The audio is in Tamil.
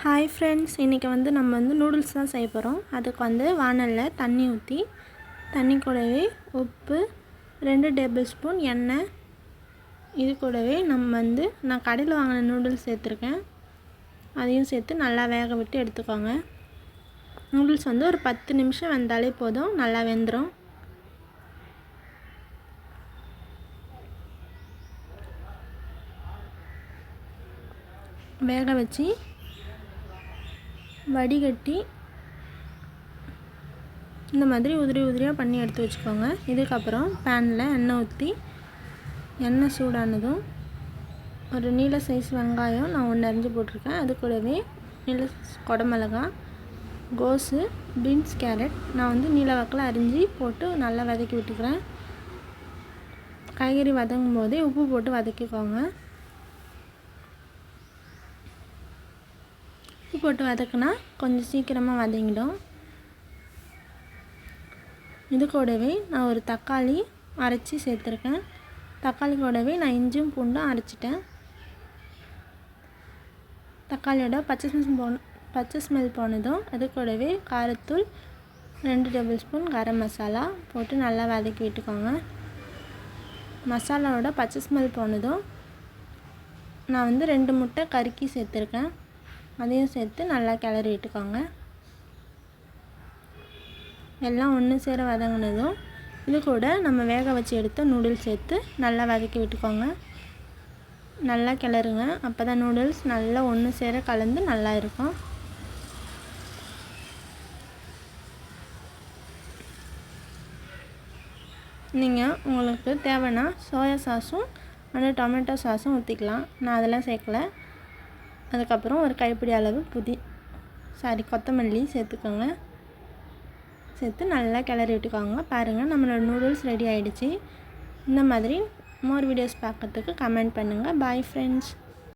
ஹாய் ஃப்ரெண்ட்ஸ், இன்றைக்கி நம்ம நூடுல்ஸ் தான் செய்ய போகிறோம். அதுக்கு வானலில் தண்ணி ஊற்றி, தண்ணி கூடவே உப்பு, 2 டேபிள் ஸ்பூன் எண்ணெய், இது கூடவே நான் கடையில் வாங்கின நூடுல்ஸ் சேர்த்துருக்கேன். அதையும் சேர்த்து நல்லா வேக விட்டு எடுத்துக்கோங்க. நூடுல்ஸ் ஒரு 10 நிமிஷம் வெந்தாலே போதும், நல்லா வெந்துடும். வேக வச்சு வடிகட்டி இந்த மாதிரி உதிரி உதிரியாக பண்ணி எடுத்து வச்சுக்கோங்க. இதுக்கப்புறம் பேனில் எண்ணெய் ஊற்றி, எண்ணெய் சூடானதும் ஒரு நீல சைஸ் வெங்காயம் நான் 1 அரிஞ்சு போட்டிருக்கேன். அது கூடவே நீல குடமிளகா, கோஸு, பீன்ஸ், கேரட் நான் நீல வாக்கில் அரிஞ்சு போட்டு நல்லா வதக்கி விட்டுக்கிறேன். காய்கறி வதங்கும் போதே உப்பு போட்டு வதக்கிக்கோங்க. உப்பு போட்டு வதக்குனா கொஞ்சம் சீக்கிரமாக வதங்கிடும். இது கூடவே நான் ஒரு தக்காளி அரைச்சி சேர்த்துருக்கேன். தக்காளி கூடவே நான் இஞ்சியும் பூண்டும் அரைச்சிட்டேன். தக்காளியோட பச்சை ஸ்மெல் போனதும் அது கூடவே காரத்தூள் 2 டேபிள் ஸ்பூன், கரம் மசாலா போட்டு நல்லா வதக்கி விட்டுக்கோங்க. மசாலாவோட பச்சை ஸ்மெல் போனதும் நான் 2 முட்டை கருக்கி சேர்த்துருக்கேன். அதையும் சேர்த்து நல்லா கிளறி விட்டுக்கோங்க. எல்லாம் ஒன்று சேர வதங்கினதும் இது கூட நம்ம வேக வச்சு எடுத்த நூடுல்ஸ் சேர்த்து நல்லா வதக்கி விட்டுக்கோங்க. நல்லா கிளறுங்க. அப்போ தான் நூடுல்ஸ் நல்லா ஒன்று சேர கலந்து நல்லா இருக்கும். நீங்கள் உங்களுக்கு தேவைன்னா சோயா சாஸும் டொமேட்டோ சாஸும் ஊற்றிக்கலாம். நான் அதெல்லாம் சேர்க்கல. அதுக்கப்புறம் ஒரு கைப்பிடி அளவு கொத்தமல்லி சேர்த்துக்கோங்க. சேர்த்து நல்லா கிளறி விட்டுக்கோங்க. பாருங்கள், நம்மளோட நூடுல்ஸ் ரெடி ஆகிடுச்சு. இந்த மாதிரி மோர் வீடியோஸ் பார்க்கறதுக்கு கமெண்ட் பண்ணுங்கள். Bye friends.